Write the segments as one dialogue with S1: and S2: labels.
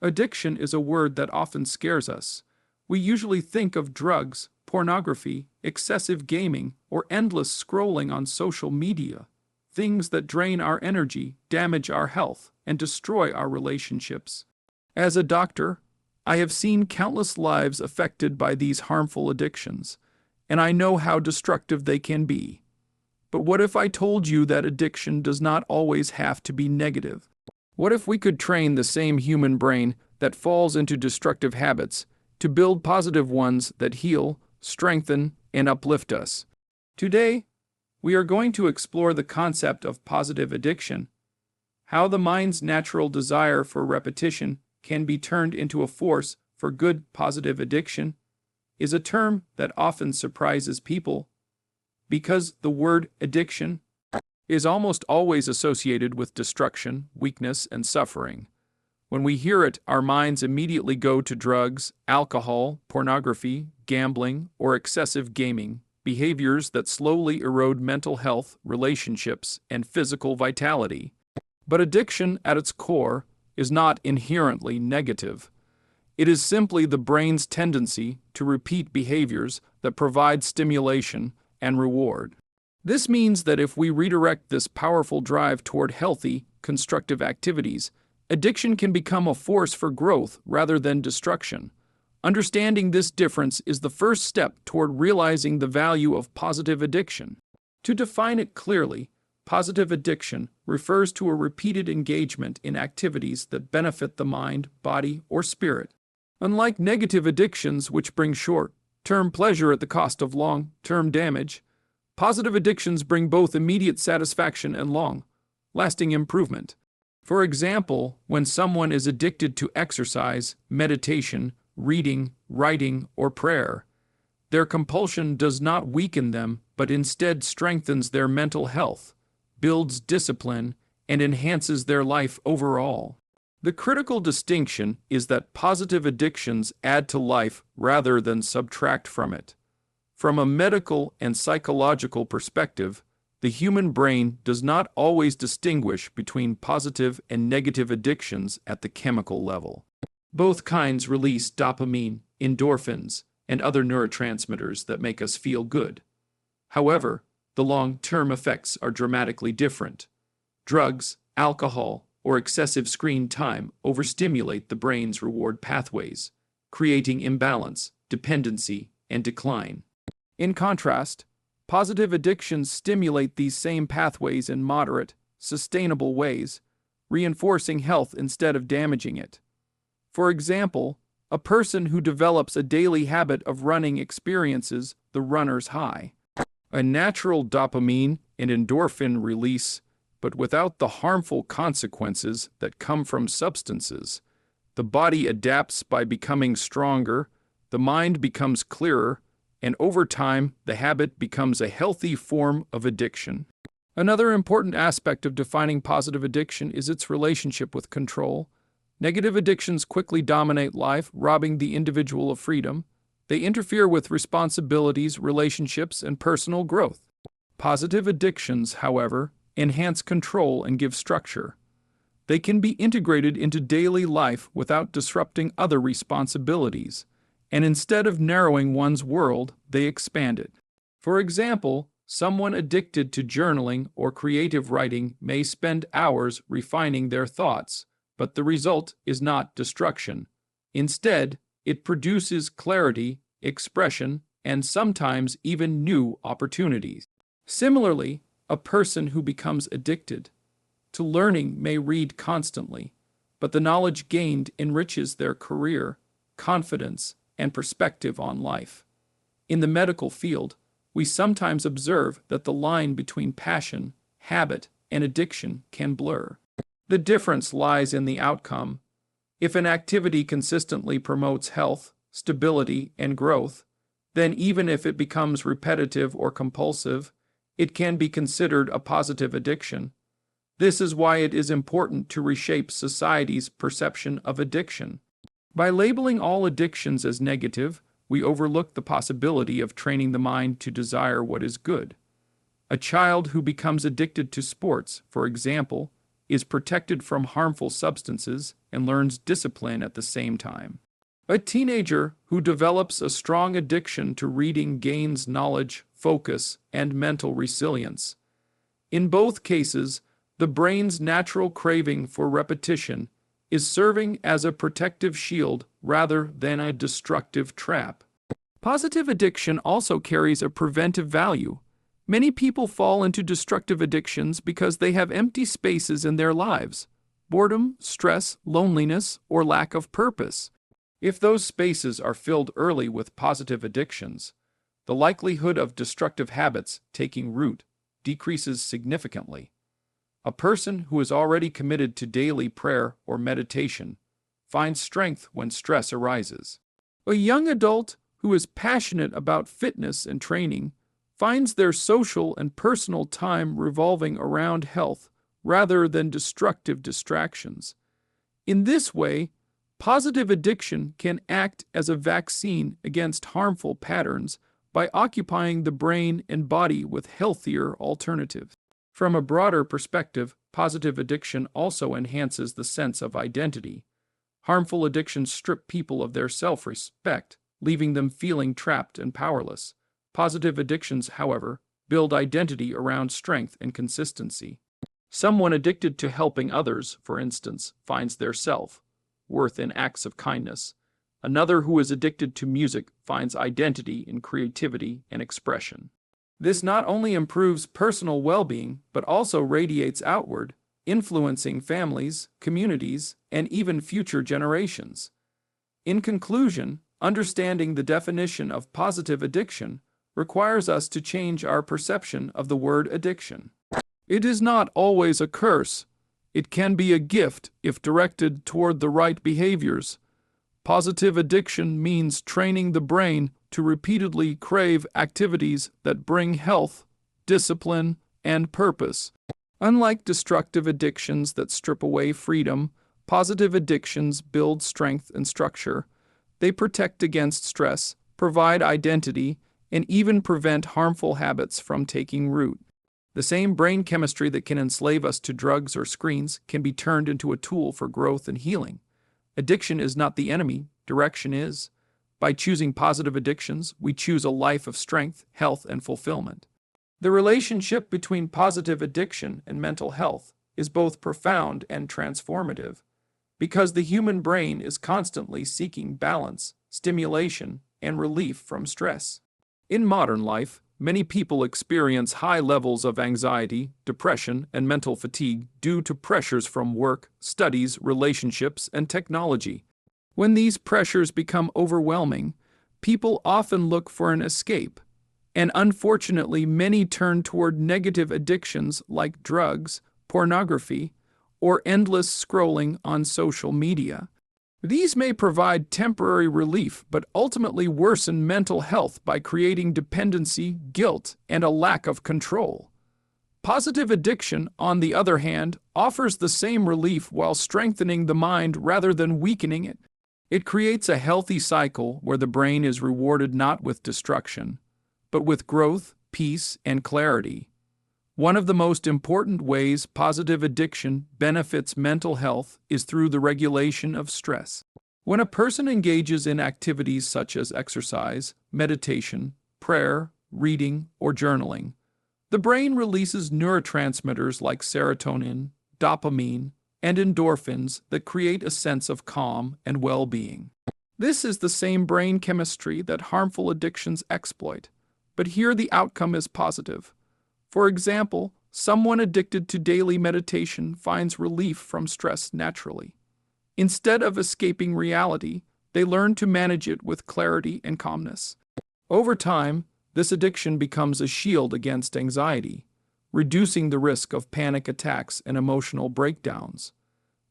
S1: Addiction is a word that often scares us. We usually think of drugs, pornography, excessive gaming, or endless scrolling on social media. Things that drain our energy, damage our health, and destroy our relationships. As a doctor, I have seen countless lives affected by these harmful addictions, and I know how destructive they can be. But what if I told you that addiction does not always have to be negative? What if we could train the same human brain that falls into destructive habits to build positive ones that heal, strengthen, and uplift us? Today, we are going to explore the concept of positive addiction, how the mind's natural desire for repetition can be turned into a force for good. Positive addiction is a term that often surprises people because the word addiction is almost always associated with destruction, weakness, and suffering. When we hear it, our minds immediately go to drugs, alcohol, pornography, gambling, or excessive gaming, behaviors that slowly erode mental health, relationships, and physical vitality. But addiction, at its core, is not inherently negative. It is simply the brain's tendency to repeat behaviors that provide stimulation and reward. This means that if we redirect this powerful drive toward healthy, constructive activities, addiction can become a force for growth rather than destruction. Understanding this difference is the first step toward realizing the value of positive addiction. To define it clearly, positive addiction refers to a repeated engagement in activities that benefit the mind, body, or spirit. Unlike negative addictions, which bring short-term pleasure at the cost of long-term damage, positive addictions bring both immediate satisfaction and long-lasting improvement. For example, when someone is addicted to exercise, meditation, reading, writing, or prayer, their compulsion does not weaken them, but instead strengthens their mental health, builds discipline, and enhances their life overall. The critical distinction is that positive addictions add to life rather than subtract from it. From a medical and psychological perspective, the human brain does not always distinguish between positive and negative addictions at the chemical level. Both kinds release dopamine, endorphins, and other neurotransmitters that make us feel good. However, the long-term effects are dramatically different. Drugs, alcohol, or excessive screen time overstimulate the brain's reward pathways, creating imbalance, dependency, and decline. In contrast, positive addictions stimulate these same pathways in moderate, sustainable ways, reinforcing health instead of damaging it. For example, a person who develops a daily habit of running experiences the runner's high, a natural dopamine and endorphin release, but without the harmful consequences that come from substances. The body adapts by becoming stronger, the mind becomes clearer, and over time, the habit becomes a healthy form of addiction. Another important aspect of defining positive addiction is its relationship with control. Negative addictions quickly dominate life, robbing the individual of freedom. They interfere with responsibilities, relationships, and personal growth. Positive addictions, however, enhance control and give structure. They can be integrated into daily life without disrupting other responsibilities, and instead of narrowing one's world, they expand it. For example, someone addicted to journaling or creative writing may spend hours refining their thoughts, but the result is not destruction. Instead, it produces clarity, expression, and sometimes even new opportunities. Similarly, a person who becomes addicted to learning may read constantly, but the knowledge gained enriches their career, confidence, and perspective on life. In the medical field, we sometimes observe that the line between passion, habit, and addiction can blur. The difference lies in the outcome. If an activity consistently promotes health, stability, and growth, then even if it becomes repetitive or compulsive, it can be considered a positive addiction. This is why it is important to reshape society's perception of addiction. By labeling all addictions as negative, we overlook the possibility of training the mind to desire what is good. A child who becomes addicted to sports, for example, is protected from harmful substances, and learns discipline at the same time. A teenager who develops a strong addiction to reading gains knowledge, focus, and mental resilience. In both cases, the brain's natural craving for repetition is serving as a protective shield rather than a destructive trap. Positive addiction also carries a preventive value. Many people fall into destructive addictions because they have empty spaces in their lives: boredom, stress, loneliness, or lack of purpose. If those spaces are filled early with positive addictions, the likelihood of destructive habits taking root decreases significantly. A person who is already committed to daily prayer or meditation finds strength when stress arises. A young adult who is passionate about fitness and training finds their social and personal time revolving around health rather than destructive distractions. In this way, positive addiction can act as a vaccine against harmful patterns by occupying the brain and body with healthier alternatives. From a broader perspective, positive addiction also enhances the sense of identity. Harmful addictions strip people of their self-respect, leaving them feeling trapped and powerless. Positive addictions, however, build identity around strength and consistency. Someone addicted to helping others, for instance, finds their self-worth in acts of kindness. Another who is addicted to music finds identity in creativity and expression. This not only improves personal well-being, but also radiates outward, influencing families, communities, and even future generations. In conclusion, understanding the definition of positive addiction requires us to change our perception of the word addiction. It is not always a curse. It can be a gift if directed toward the right behaviors. Positive addiction means training the brain to repeatedly crave activities that bring health, discipline, and purpose. Unlike destructive addictions that strip away freedom, positive addictions build strength and structure. They protect against stress, provide identity, and even prevent harmful habits from taking root. The same brain chemistry that can enslave us to drugs or screens can be turned into a tool for growth and healing. Addiction is not the enemy, direction is. By choosing positive addictions, we choose a life of strength, health, and fulfillment. The relationship between positive addiction and mental health is both profound and transformative, because the human brain is constantly seeking balance, stimulation, and relief from stress. In modern life, many people experience high levels of anxiety, depression, and mental fatigue due to pressures from work, studies, relationships, and technology. When these pressures become overwhelming, people often look for an escape, and unfortunately many turn toward negative addictions like drugs, pornography, or endless scrolling on social media. These may provide temporary relief but ultimately worsen mental health by creating dependency, guilt, and a lack of control. Positive addiction, on the other hand, offers the same relief while strengthening the mind rather than weakening it. It creates a healthy cycle where the brain is rewarded not with destruction, but with growth, peace, and clarity. One of the most important ways positive addiction benefits mental health is through the regulation of stress. When a person engages in activities such as exercise, meditation, prayer, reading, or journaling, the brain releases neurotransmitters like serotonin, dopamine, and endorphins that create a sense of calm and well-being. This is the same brain chemistry that harmful addictions exploit, but here the outcome is positive. For example, someone addicted to daily meditation finds relief from stress naturally. Instead of escaping reality, they learn to manage it with clarity and calmness. Over time, this addiction becomes a shield against anxiety, reducing the risk of panic attacks and emotional breakdowns.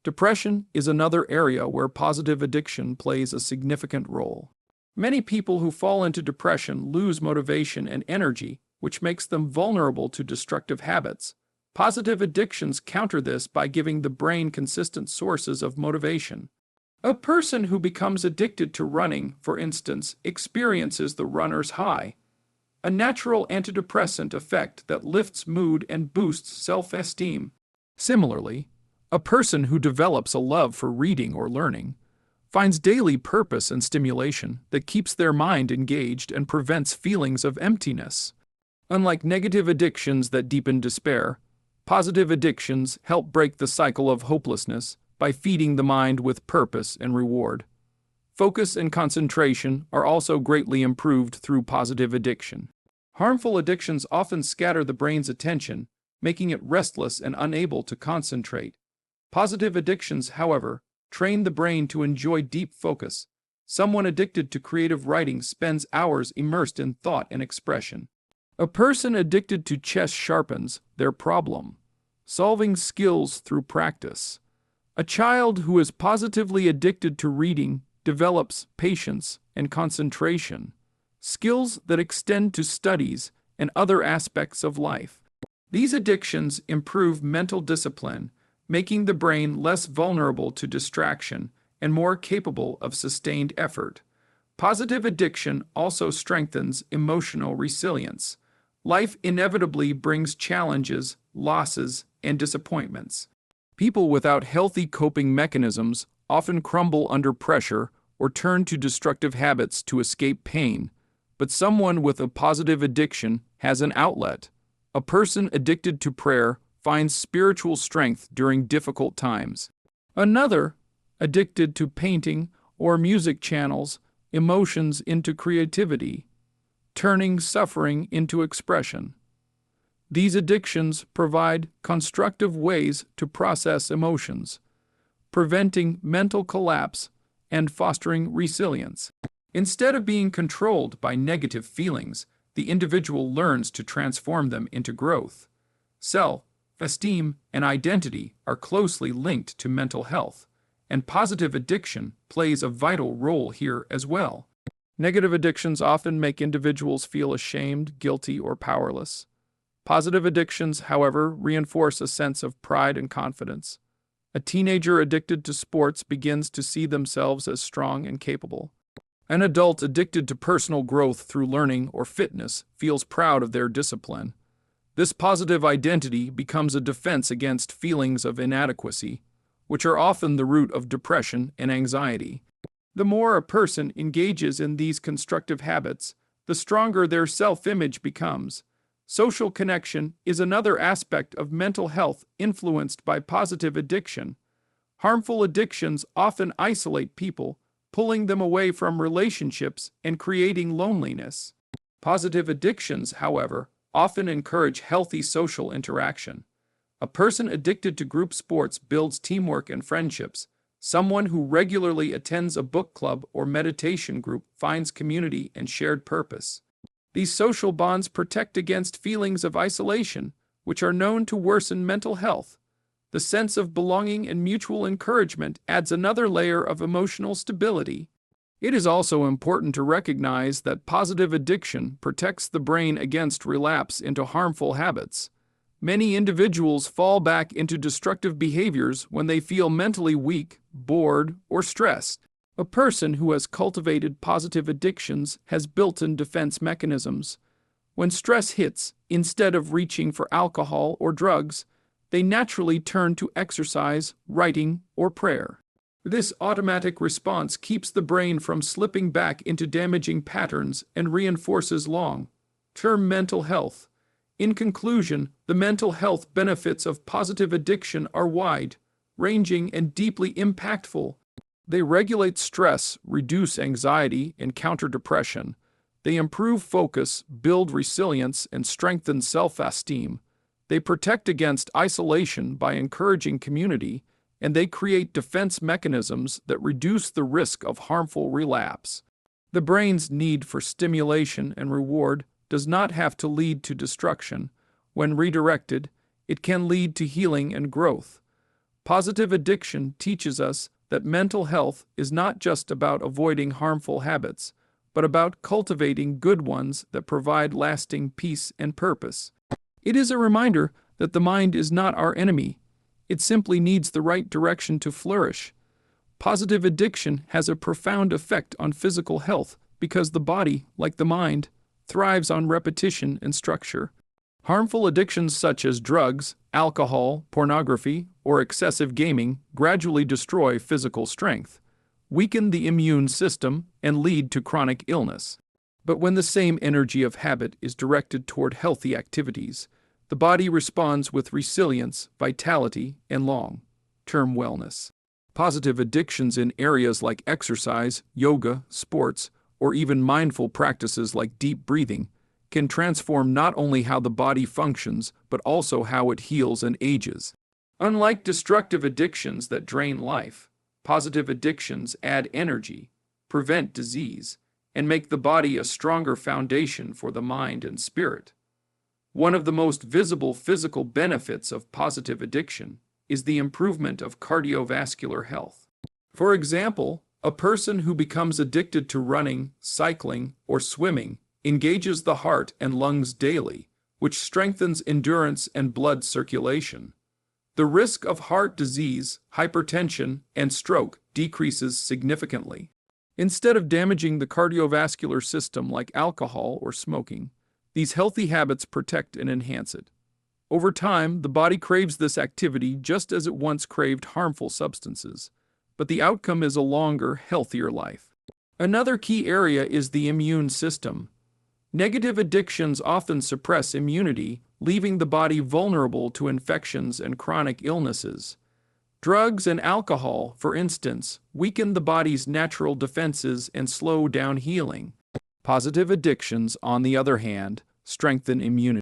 S1: Depression is another area where positive addiction plays a significant role. Many people who fall into depression lose motivation and energy, which makes them vulnerable to destructive habits. Positive addictions counter this by giving the brain consistent sources of motivation. A person who becomes addicted to running, for instance, experiences the runner's high, a natural antidepressant effect that lifts mood and boosts self-esteem. Similarly, A person who develops a love for reading or learning finds daily purpose and stimulation that keeps their mind engaged and prevents feelings of emptiness. Unlike negative addictions that deepen despair, positive addictions help break the cycle of hopelessness by feeding the mind with purpose and reward. Focus and concentration are also greatly improved through positive addiction. Harmful addictions often scatter the brain's attention, making it restless and unable to concentrate. Positive addictions, however, train the brain to enjoy deep focus. Someone addicted to creative writing spends hours immersed in thought and expression. A person addicted to chess sharpens their problem-solving skills through practice. A child who is positively addicted to reading develops patience and concentration, skills that extend to studies and other aspects of life. These addictions improve mental discipline, making the brain less vulnerable to distraction and more capable of sustained effort. Positive addiction also strengthens emotional resilience. Life inevitably brings challenges, losses, and disappointments. People without healthy coping mechanisms often crumble under pressure or turn to destructive habits to escape pain, but someone with a positive addiction has an outlet. A person addicted to prayer finds spiritual strength during difficult times. Another, addicted to painting or music, channels emotions into creativity, turning suffering into expression. These addictions provide constructive ways to process emotions, preventing mental collapse and fostering resilience. Instead of being controlled by negative feelings, the individual learns to transform them into growth. Self-esteem and identity are closely linked to mental health, and positive addiction plays a vital role here as well. Negative addictions often make individuals feel ashamed, guilty, or powerless. Positive addictions, however, reinforce a sense of pride and confidence. A teenager addicted to sports begins to see themselves as strong and capable. An adult addicted to personal growth through learning or fitness feels proud of their discipline. This positive identity becomes a defense against feelings of inadequacy, which are often the root of depression and anxiety. The more a person engages in these constructive habits, the stronger their self-image becomes. Social connection is another aspect of mental health influenced by positive addiction. Harmful addictions often isolate people, pulling them away from relationships and creating loneliness. Positive addictions, however, often encourage healthy social interaction. A person addicted to group sports builds teamwork and friendships. Someone who regularly attends a book club or meditation group finds community and shared purpose. These social bonds protect against feelings of isolation, which are known to worsen mental health. The sense of belonging and mutual encouragement adds another layer of emotional stability. It is also important to recognize that positive addiction protects the brain against relapse into harmful habits. Many individuals fall back into destructive behaviors when they feel mentally weak, bored, or stressed. A person who has cultivated positive addictions has built-in defense mechanisms. When stress hits, instead of reaching for alcohol or drugs, they naturally turn to exercise, writing, or prayer. This automatic response keeps the brain from slipping back into damaging patterns and reinforces long-term mental health. In conclusion, the mental health benefits of positive addiction are wide-ranging and deeply impactful. They regulate stress, reduce anxiety, and counter depression. They improve focus, build resilience, and strengthen self-esteem. They protect against isolation by encouraging community, and they create defense mechanisms that reduce the risk of harmful relapse. The brain's need for stimulation and reward does not have to lead to destruction. When redirected, it can lead to healing and growth. Positive addiction teaches us that mental health is not just about avoiding harmful habits, but about cultivating good ones that provide lasting peace and purpose. It is a reminder that the mind is not our enemy. It simply needs the right direction to flourish. Positive addiction has a profound effect on physical health because the body, like the mind, thrives on repetition and structure. Harmful addictions such as drugs, alcohol, pornography, or excessive gaming gradually destroy physical strength, weaken the immune system, and lead to chronic illness. But when the same energy of habit is directed toward healthy activities, the body responds with resilience, vitality, and long-term wellness. Positive addictions in areas like exercise, yoga, sports, or even mindful practices like deep breathing can transform not only how the body functions, but also how it heals and ages. Unlike destructive addictions that drain life, positive addictions add energy, prevent disease, and make the body a stronger foundation for the mind and spirit. One of the most visible physical benefits of positive addiction is the improvement of cardiovascular health. For example, a person who becomes addicted to running, cycling, or swimming engages the heart and lungs daily, which strengthens endurance and blood circulation. The risk of heart disease, hypertension, and stroke decreases significantly. Instead of damaging the cardiovascular system like alcohol or smoking, these healthy habits protect and enhance it. Over time, the body craves this activity just as it once craved harmful substances, but the outcome is a longer, healthier life. Another key area is the immune system. Negative addictions often suppress immunity, leaving the body vulnerable to infections and chronic illnesses. Drugs and alcohol, for instance, weaken the body's natural defenses and slow down healing. Positive addictions, on the other hand, strengthen immunity.